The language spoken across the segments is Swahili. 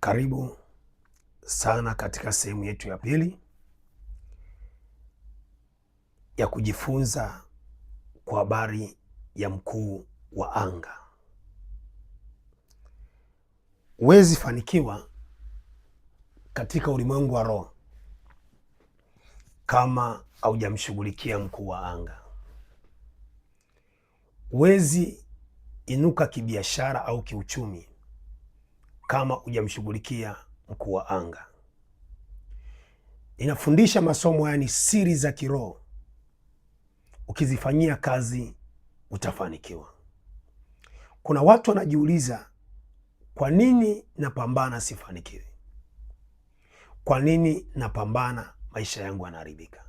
Karibu sana katika sehemu yetu ya pili ya kujifunza kwa habari ya mkuu wa anga. Huwezi fanikiwa katika ulimwengu wa roho kama haujamshughulikia mkuu wa anga. Huwezi inuka kibiashara au kiuchumi kama hujamshughulikia mkuu wa anga. Ninafundisha masomo haya ni siri za kiroho. Ukizifanyia kazi utafanikiwa. Kuna watu wanajiuliza, kwa nini napambana sifanikiwi? Kwa nini napambana maisha yangu yanaharibika?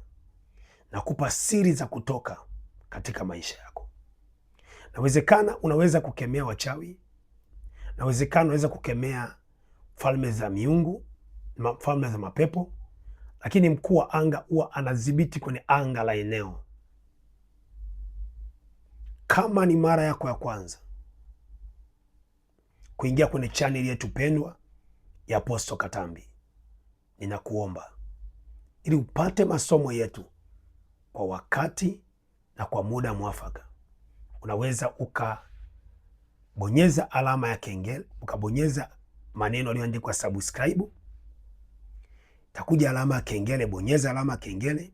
Nakupa siri za kutoka katika maisha yako. Nawezekana unaweza kukemea wachawi, nawezekana unaweza kukemea falme za miungu, falme za mapepo, lakini mkuu wa anga huwa anadhibiti kwenye anga la eneo. Kama ni mara yako ya kwanza kuingia kwenye channel yetu pendwa ya Apostle Katambi, ninakuomba ili upate masomo yetu kwa wakati na kwa muda mwafaka, unaweza ukabonyeza alama ya kengele, ukabonyeza maneno yaliyoandikwa subscribe. Itakuja alama ya kengele, bonyeza alama ya kengele.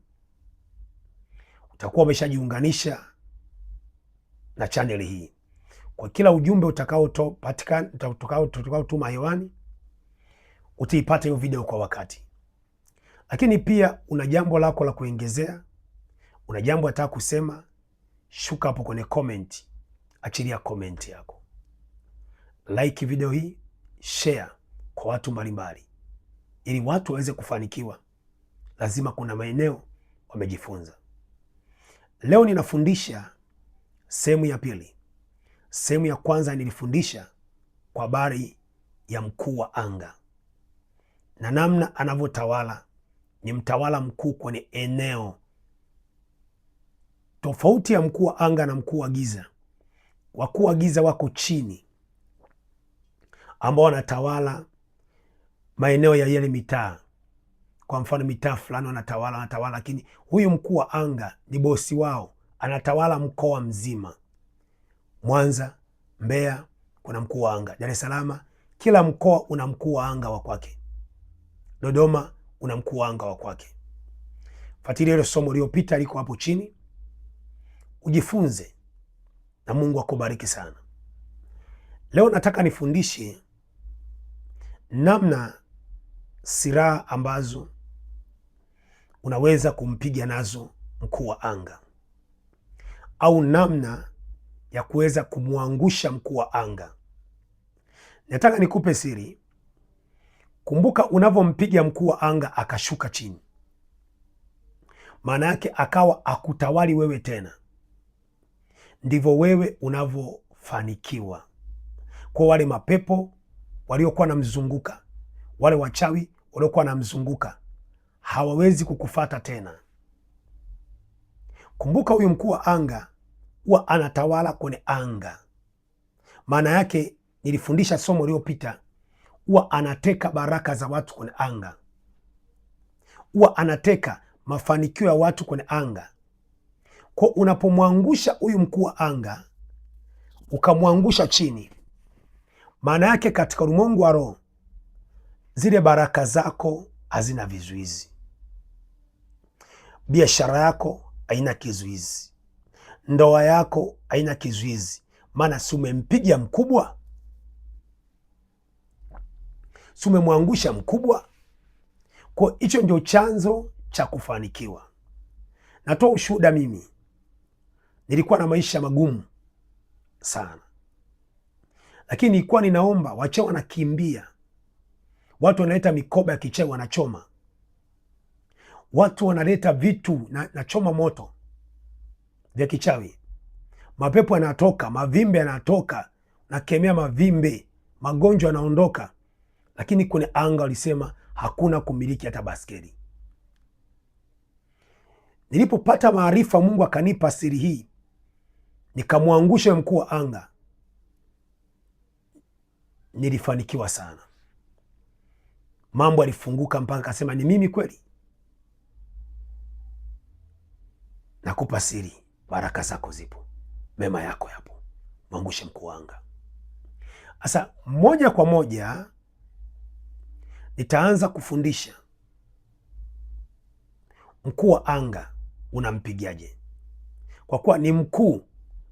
Utakuwa umeshajiunganisha na channel hii. Kwa kila ujumbe utakaotuma hewani, utaipata hiyo video kwa wakati. Lakini pia una jambo lako la kuongezea, una jambo unataka kusema, shuka hapo kwenye comment, achilia comment yako. Like video hii, share kwa watu mbalimbali, ili watu waweze kufanikiwa. Lazima kuna maeneo wamejifunza. Leo ninafundisha sehemu ya pili. Sehemu ya kwanza nilifundisha kwa habari ya mkuu wa anga na namna anavyotawala. Ni mtawala mkuu kwenye eneo. Tofauti ya mkuu wa anga na mkuu wa giza, wakuu wa giza wako chini, ambao wanatawala maeneo ya yale mitaa. Kwa mfano mitaa fulani wanatawala, lakini huyu mkuu wa anga ni bosi wao, anatawala mkoa mzima. Mwanza, Mbeya kuna mkuu wa anga. Dar es Salaam, kila mkoa una mkuu wa anga wa kwake. Dodoma una mkuu wa anga wa kwake. Fuatilia ile somo lililopita, liko hapo chini, ujifunze na Mungu akubariki sana. Leo nataka nifundishe namna silaha ambazo unaweza kumpiga nazo mkuu wa anga, au namna ya kuweza kumwangusha mkuu wa anga. Nataka nikupe siri. Kumbuka, unavyompiga mkuu wa anga akashuka chini, maana yake akawa akutawali wewe tena, ndivyo wewe unavyofanikiwa. Kwa wale mapepo waliokuwa namzunguka, wale wachawi waliokuwa namzunguka, hawawezi kukufata tena. Kumbuka, huyu mkuu wa anga huwa anatawala kwenye anga. Maana yake, nilifundisha somo lililopita, huwa anateka baraka za watu kwenye anga, huwa anateka mafanikio ya watu kwenye anga. Kwa unapomwangusha huyu mkuu wa anga, ukamwangusha chini, maana yake katika ulimwengu wa roho, zile baraka zako hazina vizuizi. Biashara yako haina kizuizi, ndoa yako haina kizuizi, maana si umempiga mkubwa, si umemwangusha mkubwa. Kwa hicho ndio chanzo cha kufanikiwa. Natoa ushuhuda. Mimi nilikuwa na maisha magumu sana, lakini nilikuwa ninaomba, wachawi wanakimbia, watu wanaleta mikoba ya kichawi wanachoma, watu wanaleta vitu na choma moto vya kichawi, mapepo yanatoka, mavimbe yanatoka, nakemea mavimbe, magonjwa yanaondoka. Lakini kwenye anga walisema hakuna kumiliki hata baskeli. Nilipopata maarifa, Mungu akanipa siri hii, nikamwangusha mkuu wa anga, nilifanikiwa sana. mambo alifunguka mpaka akasema ni mimi kweli? Nakupa siri, baraka zako zipo, mema yako yapo, mwangushe mkuu wa anga. Sasa moja kwa moja nitaanza kufundisha mkuu wa anga unampigiaje, kwa kuwa ni mkuu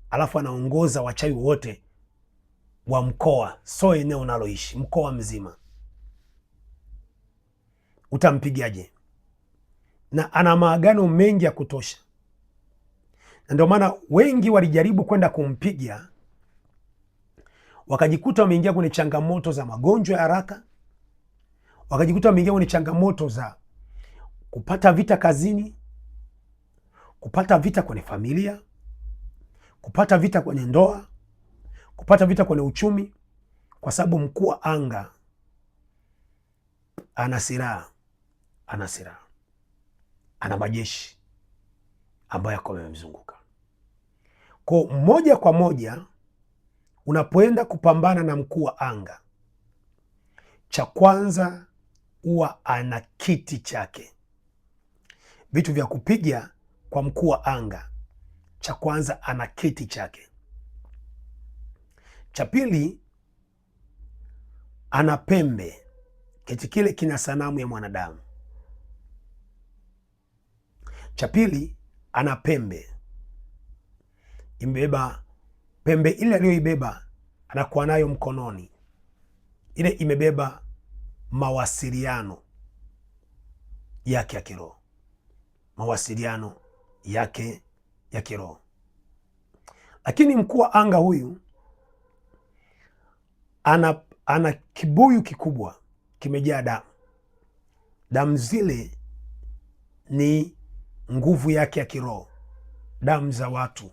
alafu anaongoza wachawi wote wa mkoa, so eneo unaloishi, mkoa mzima. Utampigiaje? Na ana maagano mengi ya kutosha, na ndio maana wengi walijaribu kwenda kumpiga wakajikuta wameingia kwenye changamoto za magonjwa ya haraka, wakajikuta wameingia kwenye changamoto za kupata vita kazini, kupata vita kwenye familia, kupata vita kwenye ndoa, kupata vita kwenye uchumi, kwa sababu mkuu wa anga ana silaha, ana majeshi ambayo yako yamemzunguka. Kwa moja kwa moja unapoenda kupambana na mkuu wa anga, cha kwanza huwa ana kiti chake. Vitu vya kupiga kwa mkuu wa anga, cha kwanza ana kiti chake. Cha pili, ana pembe. Kiti kile kina sanamu ya mwanadamu. Cha pili, ana pembe, imebeba pembe. Ile aliyoibeba anakuwa nayo mkononi, ile imebeba mawasiliano yake ya kiroho, mawasiliano yake ya kiroho. Lakini mkuu wa anga huyu ana kibuyu kikubwa kimejaa damu. Damu zile ni nguvu yake ya kiroho. Damu za watu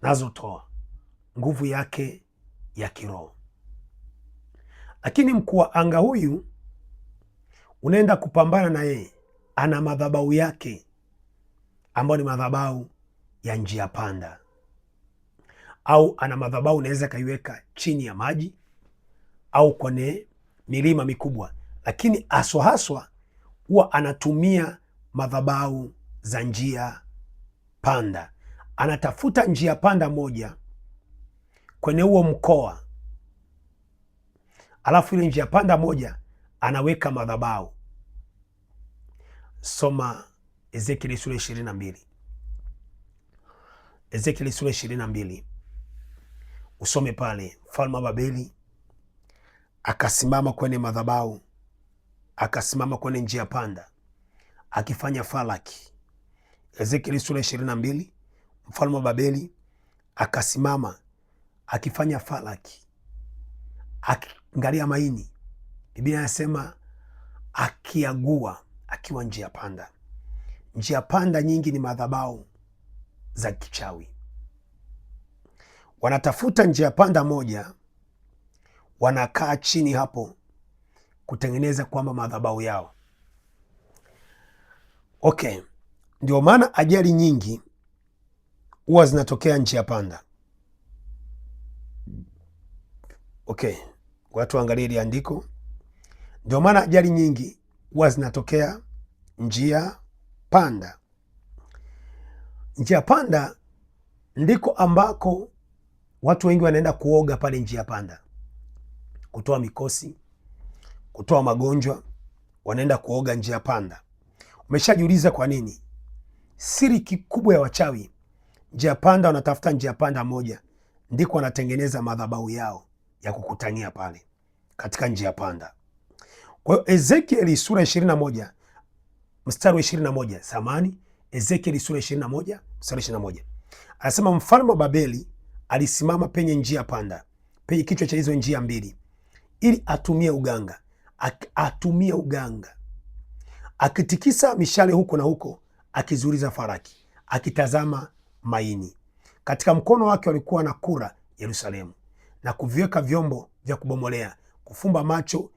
nazotoa, nguvu yake ya kiroho. Lakini mkuu wa anga huyu unaenda kupambana na yeye, ana madhabahu yake ambayo ni madhabahu ya njia panda, au ana madhabahu unaweza kaiweka chini ya maji au kwenye milima mikubwa, lakini haswa huwa anatumia madhabahu za njia panda. Anatafuta njia panda moja kwenye huo mkoa, alafu ile njia panda moja anaweka madhabahu. Soma Ezekieli sura 22, Ezekieli sura 22, usome pale. Mfalme wa Babeli akasimama kwenye madhabahu, akasimama kwenye njia panda akifanya falaki. Ezekieli sura 22, mfalme wa Babeli akasimama akifanya falaki, akiangalia maini. Biblia inasema akiagua, akiwa njia panda. Njia panda nyingi ni madhabahu za kichawi. Wanatafuta njia panda moja, wanakaa chini hapo kutengeneza kwamba madhabahu yao. Okay, ndio maana ajali nyingi huwa zinatokea njia panda. Okay, watu angalie ile andiko. Ndio maana ajali nyingi huwa zinatokea njia panda. Njia panda ndiko ambako watu wengi wanaenda kuoga pale njia panda, kutoa mikosi, kutoa magonjwa, wanaenda kuoga njia panda. Umeshajiuliza kwa nini? Siri kikubwa ya wachawi, njia panda, wanatafuta njia panda moja, ndiko wanatengeneza madhabahu yao ya kukutania pale katika njia panda. Kwa hiyo Ezekieli sura 21 mstari wa 21, samani, Ezekieli sura 21 mstari 21, anasema mfalme wa Babeli alisimama penye njia panda, penye kichwa cha hizo njia mbili, ili atumie uganga, akitikisa mishale huko na huko, akizuliza faraki, akitazama maini. Katika mkono wake walikuwa na kura Yerusalemu, na kuviweka vyombo vya kubomolea, kufumba macho,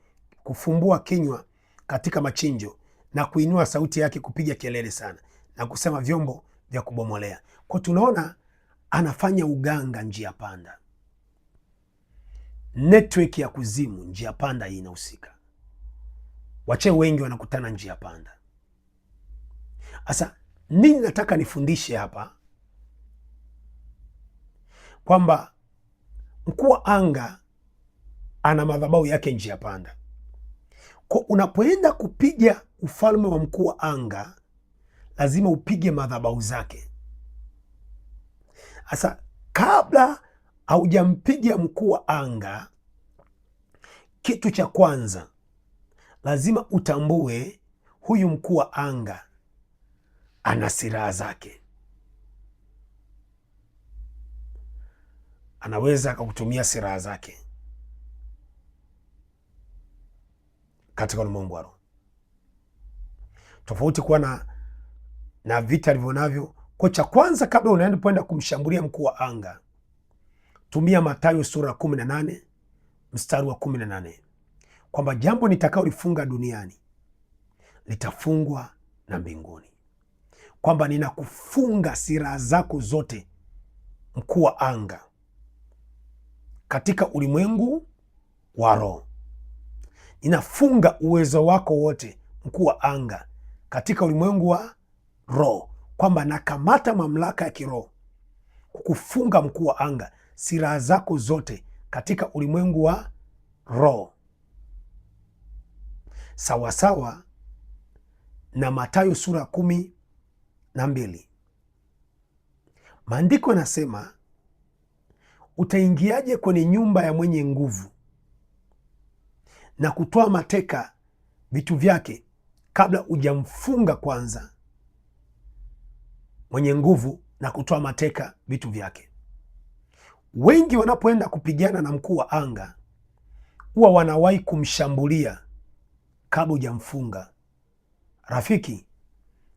kufumbua kinywa katika machinjo, na kuinua sauti yake kupiga kelele sana, na kusema vyombo vya kubomolea. Kwa tunaona anafanya uganga njia panda. Network ya kuzimu njia panda hii inahusika. wachawi wengi wanakutana njia panda. Sasa nini nataka nifundishe hapa? Kwamba mkuu wa anga ana madhabahu yake njia panda. Kwa unapoenda kupiga ufalme wa mkuu wa anga, lazima upige madhabahu zake. Sasa kabla haujampiga mkuu wa anga, kitu cha kwanza lazima utambue huyu mkuu wa anga ana silaha zake. Anaweza akakutumia silaha zake katika ulimwengu wa roho. Tofauti kuwa na vita alivyo navyo. Kwa cha kwanza, kabla unaenda kumshambulia mkuu wa anga, tumia Mathayo sura 18 mstari wa 18, kwamba jambo nitakaolifunga duniani litafungwa na mbinguni. Kwamba ninakufunga silaha zako zote, mkuu wa anga, katika ulimwengu wa roho. Ninafunga uwezo wako wote, mkuu wa anga, katika ulimwengu wa roho. Kwamba nakamata mamlaka ya kiroho kukufunga, mkuu wa anga, silaha zako zote katika ulimwengu wa roho, sawasawa na Mathayo sura 12. Maandiko yanasema, utaingiaje kwenye nyumba ya mwenye nguvu na kutoa mateka vitu vyake kabla hujamfunga kwanza mwenye nguvu na kutoa mateka vitu vyake? Wengi wanapoenda kupigana na mkuu wa anga huwa wanawahi kumshambulia kabla hujamfunga. Rafiki,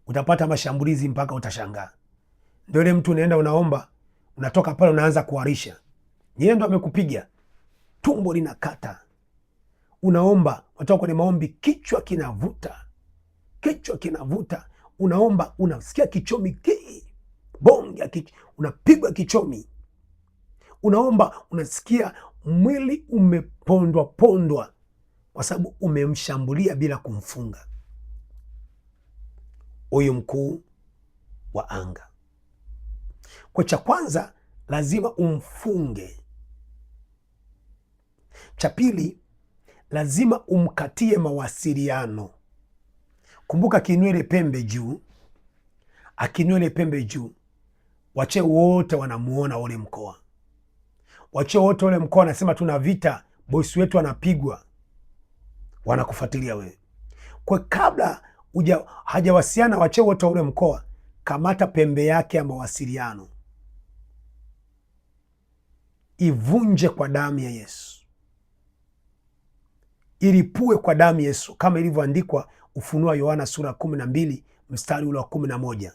utapata mashambulizi mpaka utashangaa. Ndio ile mtu unaenda unaomba, unatoka pale unaanza kuharisha, yeye ndo amekupiga, tumbo linakata. Unaomba, unatoka kwenye maombi, kichwa kinavuta, unaomba, unasikia kichomi bonge, unapigwa kichomi. Unaomba, unasikia mwili umepondwa, kwa sababu umemshambulia bila kumfunga huyu mkuu wa anga. Kwa cha kwanza lazima umfunge. Cha pili, lazima umkatie mawasiliano. Kumbuka, akiinua ile pembe juu, wachawi wote wanamuona ule mkoa. Wachawi wote ule mkoa wanasema tuna vita, bosi wetu anapigwa, wanakufuatilia wewe. Kwa kabla hajawasiliana wachawi wote ule mkoa, kamata pembe yake ya mawasiliano, ivunje kwa damu ya Yesu, ilipue kwa damu ya Yesu, kama ilivyoandikwa Ufunuo Yohana sura 12 mstari ule wa 11.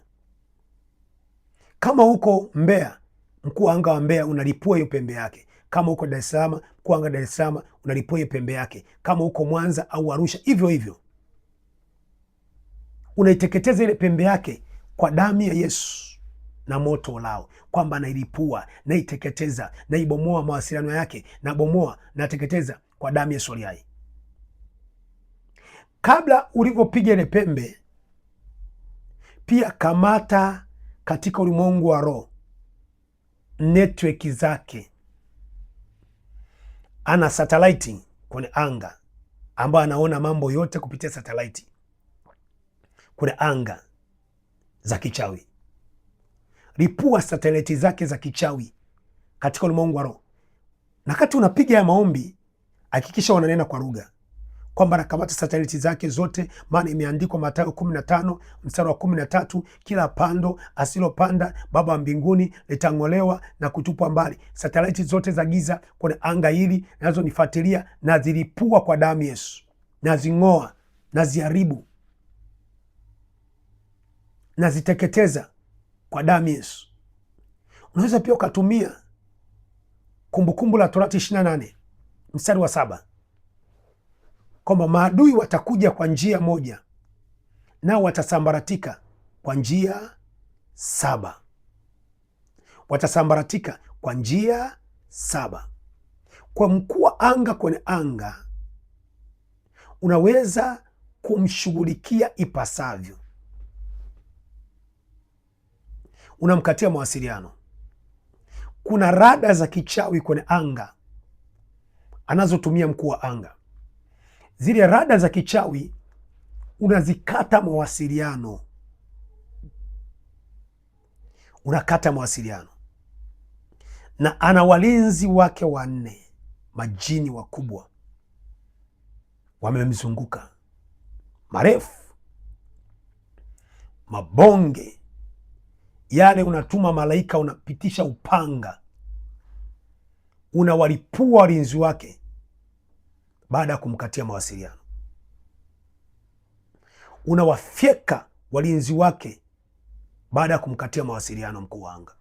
Kama huko Mbeya, mkuu wa anga wa Mbeya, unalipua hiyo pembe yake. Kama huko Dar es Salaam, mkuu wa anga Dar es Salaam, unalipua hiyo pembe yake. Kama huko Mwanza au Arusha, hivyo hivyo unaiteketeza ile pembe yake kwa damu ya Yesu na moto ulao, kwamba nailipua, naiteketeza, naibomoa mawasiliano yake, nabomoa, nateketeza kwa damu ya Yesu aliye hai. Kabla ulivyopiga ile pembe, pia kamata katika ulimwengu wa roho network zake. Ana satellite kwenye anga ambayo anaona mambo yote kupitia satellite kwenye anga za kichawi. Lipua satellite zake za kichawi katika ulimwengu wa roho. Na wakati unapiga ya maombi, hakikisha wananena kwa lugha, kwamba nakamata satellite zake zote, maana imeandikwa Mathayo 15 mstari wa 13, kila pando asilopanda Baba wa mbinguni litang'olewa na kutupwa mbali. Satellite zote za giza kwenye anga hili nazo nifuatilia, na zilipua kwa damu Yesu, na zing'oa, na ziharibu, na ziteketeza kwa damu Yesu. Unaweza pia ukatumia Kumbukumbu la Torati 28 mstari wa 7, kwamba maadui watakuja kwa njia moja, nao watasambaratika kwa njia 7. Watasambaratika kwa njia 7. Kwa mkuu wa anga kwenye anga, unaweza kumshughulikia ipasavyo. Unamkatia mawasiliano. Kuna rada za kichawi kwenye anga anazotumia mkuu wa anga. Zile rada za kichawi unazikata mawasiliano, unakata mawasiliano. Na ana walinzi wake 4, majini wakubwa wamemzunguka, marefu, mabonge yale. Unatuma malaika, unapitisha upanga, unawalipua walinzi wake baada ya kumkatia mawasiliano. Unawafyeka walinzi wake baada ya kumkatia mawasiliano mkuu wa anga.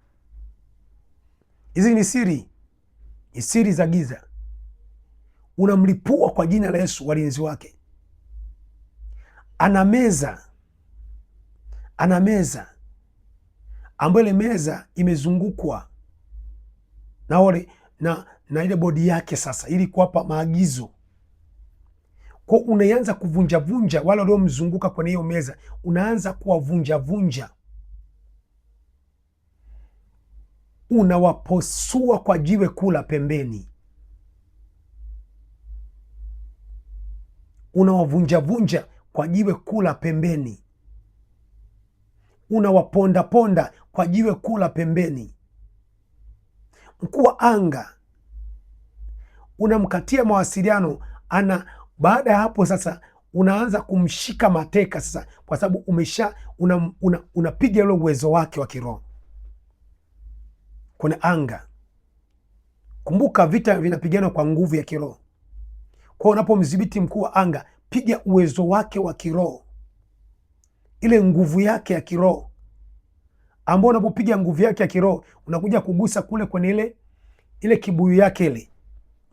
Hizi ni siri za giza. Unamlipua kwa jina la Yesu walinzi wake. Ana meza ambayo ile meza imezungukwa na ile bodi yake sasa, ili kuwapa maagizo. Kwa unaanza kuvunjavunja wale waliomzunguka kwenye hiyo meza, unaanza kuwavunjavunja, unawaposua kwa jiwe kula pembeni, unawavunjavunja kwa jiwe kula pembeni, unawapondaponda kwa jiwe kula pembeni. Mkuu wa anga unamkatia mawasiliano. Baada ya hapo sasa unaanza kumshika mateka sasa, kwa sababu unapiga ule uwezo wake wa kiroho kwenye anga. Kumbuka vita vinapigana kwa nguvu ya kiroho. Kwa unapomdhibiti mkuu wa anga, piga uwezo wake wa kiroho, ile nguvu yake ya kiroho, ambao unapopiga nguvu yake ya kiroho unakuja kugusa kule kwenye ile kibuyu yake, ile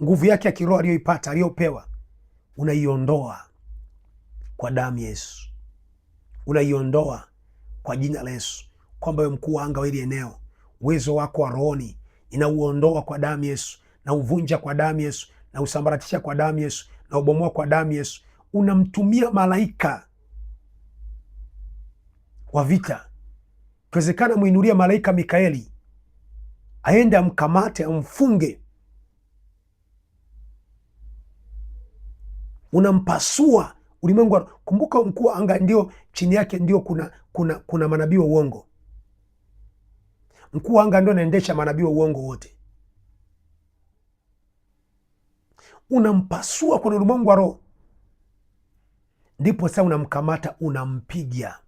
nguvu yake ya kiroho aliyoipata, aliyopewa, unaiondoa kwa damu ya Yesu, unaiondoa kwa jina la Yesu, kwamba wewe mkuu wa anga wa ile eneo, uwezo wako wa rohoni inauondoa kwa damu ya Yesu, na uvunja kwa damu ya Yesu, na usambaratisha kwa damu ya Yesu, na ubomoa kwa damu ya Yesu. Unamtumia malaika wa vita. Ikiwezekana muinulia malaika Mikaeli aende amkamate, amfunge. Unampasua ulimwengu. Kumbuka mkuu wa anga ndio chini yake ndio kuna manabii wa uongo. Mkuu wa anga ndio anaendesha manabii wa uongo wote. Unampasua kwenye ulimwengu wa roho, ndipo sasa unamkamata, unampiga.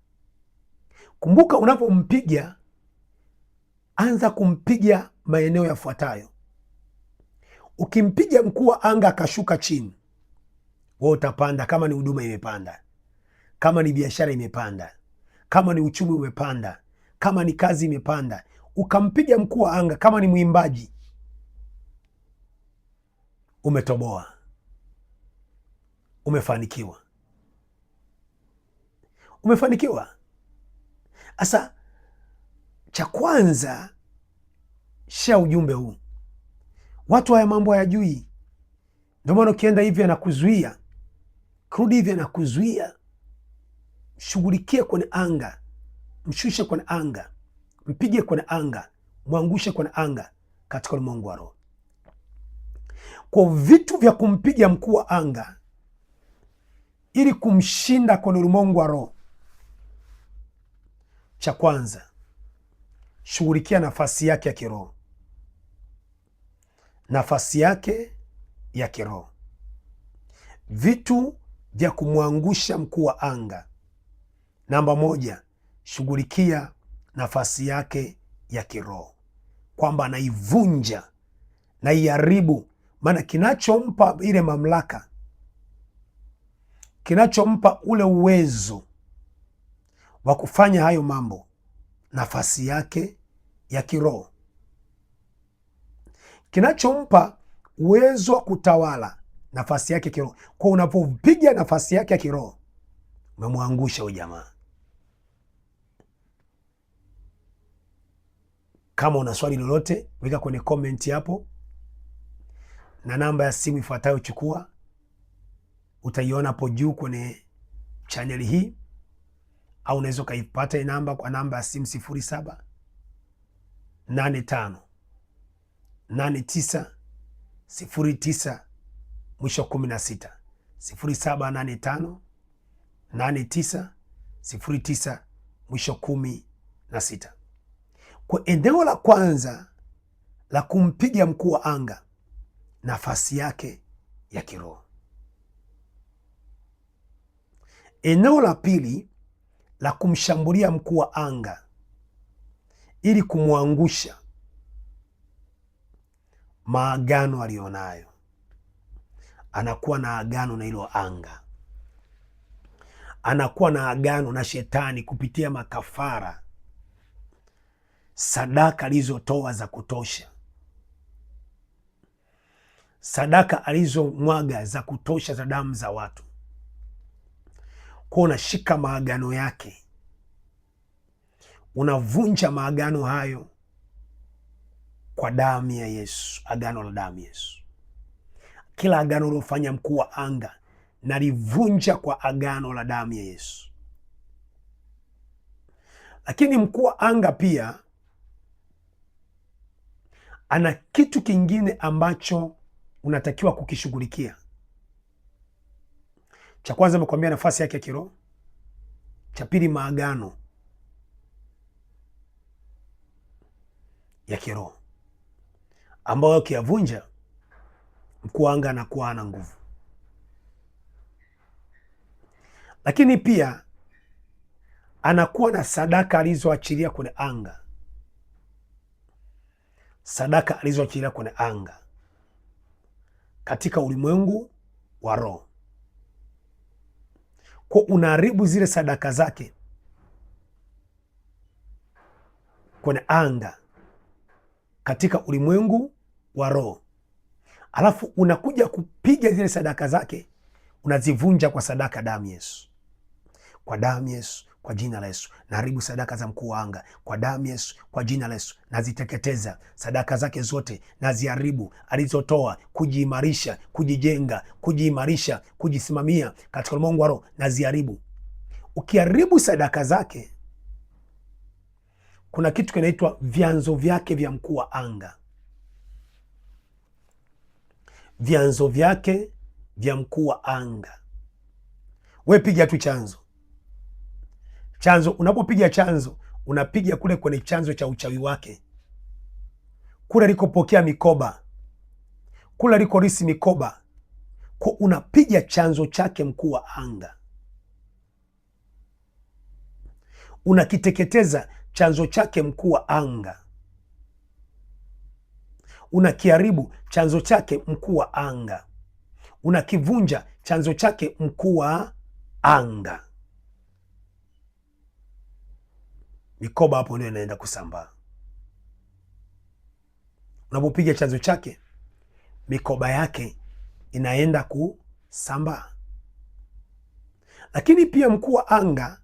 Kumbuka unapompiga, anza kumpiga maeneo yafuatayo. Ukimpiga mkuu wa anga akashuka chini, wewe utapanda. Kama ni huduma imepanda, kama ni biashara imepanda, kama ni uchumi umepanda, kama ni kazi imepanda. Ukampiga mkuu wa anga, kama ni mwimbaji, umetoboa, umefanikiwa, umefanikiwa. Sasa cha kwanza, share ujumbe huu. Watu haya mambo hayajui, ndio maana ukienda hivi anakuzuia, kurudi hivi anakuzuia. Shughulikie kwenye anga, mshushe kwenye anga, mpige kwenye anga, mwangushe kwenye anga, katika ulimwengu wa roho. Kwa vitu vya kumpiga mkuu wa anga ili kumshinda kwenye ulimwengu wa roho, cha kwanza, shughulikia nafasi yake ya kiroho. Nafasi yake ya kiroho. Vitu vya kumwangusha mkuu wa anga. Namba 1, shughulikia nafasi yake ya kiroho, kwamba anaivunja na iharibu. Maana kinachompa ile mamlaka, kinachompa ule uwezo wa kufanya hayo mambo, nafasi yake ya kiroho. Kinachompa uwezo wa kutawala, nafasi yake ya kiroho. Kwa unapopiga nafasi yake ya kiroho, umemwangusha huyo jamaa. Kama una swali lolote, weka kwenye comment hapo, na namba ya simu ifuatayo chukua, utaiona hapo juu kwenye chaneli hii, au unaweza ukaipata hii namba kwa namba ya simu 07858909 mwisho 16, 07858909 mwisho 16. Kwa eneo la kwanza la kumpiga mkuu wa anga, nafasi yake ya kiroho. Eneo la pili la kumshambulia mkuu wa anga ili kumwangusha, maagano alionayo. Anakuwa na agano na hilo anga, anakuwa na agano na shetani kupitia makafara, sadaka alizotoa za kutosha, sadaka alizomwaga za kutosha za damu za watu. Kwa unashika maagano yake, unavunja maagano hayo kwa damu ya Yesu, agano la damu ya Yesu. Kila agano uliofanya mkuu wa anga nalivunja kwa agano la damu ya Yesu. Lakini mkuu wa anga pia ana kitu kingine ambacho unatakiwa kukishughulikia. Cha kwanza nimekuambia nafasi yake ya kiroho. Cha pili, maagano ya kiroho ambayo ukiyavunja, mkuu wa anga anakuwa hana nguvu. Lakini pia anakuwa na sadaka alizoachilia kwenye anga, sadaka alizoachilia kwenye anga katika ulimwengu wa roho. Kwa unaharibu zile sadaka zake kwenye anga katika ulimwengu wa roho, alafu unakuja kupiga zile sadaka zake, unazivunja kwa sadaka damu Yesu. Kwa damu Yesu, kwa jina la Yesu naharibu sadaka za mkuu wa anga. Kwa damu Yesu, kwa jina la Yesu naziteketeza sadaka zake zote, naziharibu alizotoa kujiimarisha, kujijenga, kujiimarisha, kujisimamia katika ulimwengu wa roho, naziharibu. Ukiharibu sadaka zake, kuna kitu kinaitwa vyanzo vyake vya mkuu wa anga. Vyanzo vyake vya mkuu wa anga. We piga tu chanzo. Chanzo, unapopiga chanzo, unapiga kule kwenye chanzo cha uchawi wake, kule alikopokea mikoba, kule alikorisi mikoba. Kwa unapiga chanzo chake mkuu wa anga, unakiteketeza chanzo chake mkuu wa anga, unakiharibu chanzo chake mkuu wa anga, unakivunja chanzo chake mkuu wa anga. Mikoba hapo ndio inaenda kusambaa. Unapopiga chanzo chake, mikoba yake inaenda kusambaa. Lakini pia mkuu wa anga,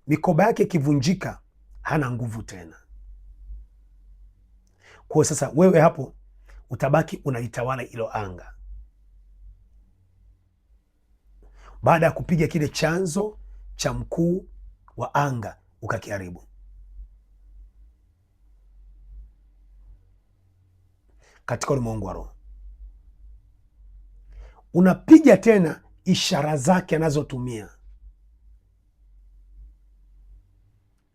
mikoba yake ikivunjika, hana nguvu tena. Kwa sasa wewe hapo utabaki unalitawala hilo anga. Baada ya kupiga kile chanzo cha mkuu wa anga ukakiharibu, katika ulimwengu wa roho unapiga tena ishara zake anazotumia.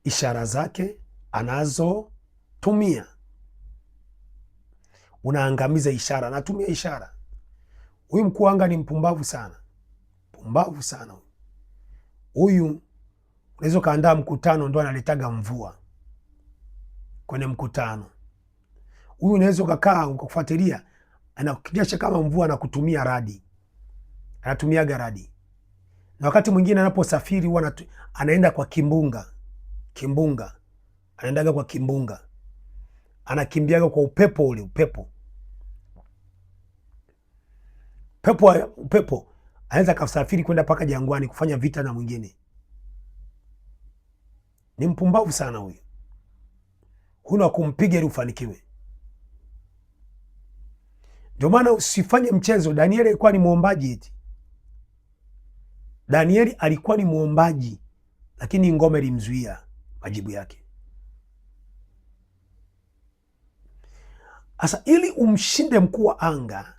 Ishara zake anazotumia unaangamiza ishara, anatumia ishara. Huyu mkuu anga ni mpumbavu sana, mpumbavu sana huyu. Unaweza kaandaa mkutano, ndo analetaga mvua kwenye mkutano. Huyu unaweza ukakaa ukafuatilia, anakukijasha kama mvua, anakutumia radi, anatumiaga radi. Na wakati mwingine anaposafiri huwa anaenda kwa kimbunga, anaendaga kwa kimbunga, anakimbiaga kwa upepo ule, upepo anaweza kasafiri kwenda mpaka jangwani kufanya vita na mwingine. Ni mpumbavu sana huyu. Huna kumpiga ili ufanikiwe. Ndio maana usifanye mchezo. Danieli alikuwa ni muombaji eti. Danieli alikuwa ni muombaji, lakini ngome ilimzuia majibu yake. Sasa ili umshinde mkuu wa anga,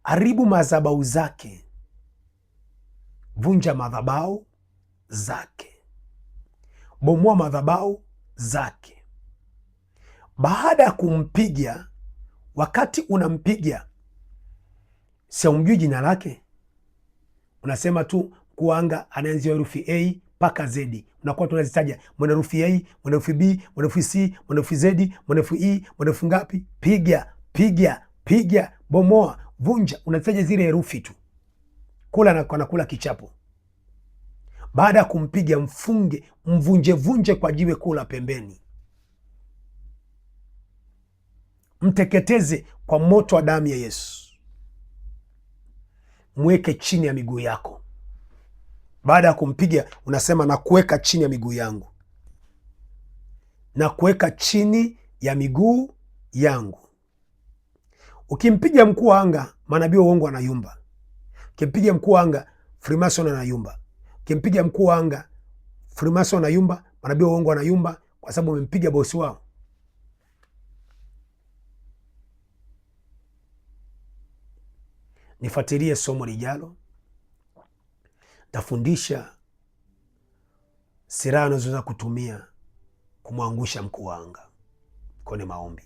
haribu madhabahu zake, vunja madhabahu zake, bomoa madhabahu zake. Baada ya kumpiga, wakati unampiga, si umjui jina lake, unasema tu mkuu wa anga anaanzia herufi A mpaka Z. Unakuwa tunazitaja mwana herufi A, mwana herufi B, mwana herufi C, mwana herufi Z, mwana herufi E, mwana herufi ngapi? Piga, piga, piga, bomoa, vunja. Unataja zile herufi tu. Kula na anakula kichapo. Baada ya kumpiga, mfunge, mvunje vunje kwa jiwe kula pembeni. Mteketeze kwa moto wa damu ya Yesu. Mweke chini ya miguu yako. Baada ya kumpiga, unasema na kuweka chini ya miguu yangu, na kuweka chini ya miguu yangu. Ukimpiga mkuu wa anga, manabii wa uongo anayumba. Ukimpiga mkuu wa anga, Freemason anayumba. Ukimpiga mkuu wa anga, Freemason anayumba, manabii wa uongo anayumba, kwa sababu umempiga bosi wao. Nifuatilie somo lijalo. Tafundisha silaha unazoweza kutumia kumwangusha mkuu wa anga kwenye maombi.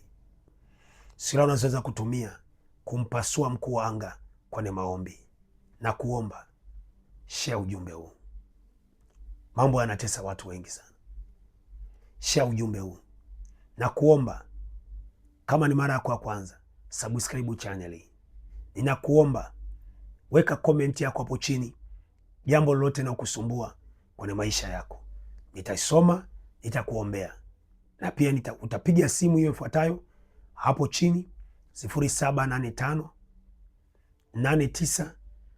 Silaha unazoweza kutumia kumpasua mkuu wa anga kwenye maombi na kuomba. Share ujumbe huu. Mambo yanatesa watu wengi sana. Share ujumbe huu na kuomba. Kama ni mara yako ya kwanza, subscribe channel hii. Ninakuomba weka comment yako hapo chini, jambo lolote na kusumbua kwenye maisha yako. Nitaisoma, nitakuombea. Na pia utapiga simu hiyo ifuatayo hapo chini 0785 89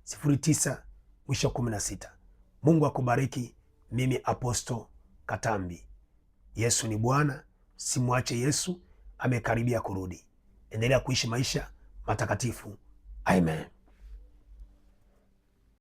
09 mwisho 16. Mungu akubariki. Mimi Apostle Katambi. Yesu ni Bwana, simwache Yesu, amekaribia kurudi. Endelea kuishi maisha matakatifu. Amen.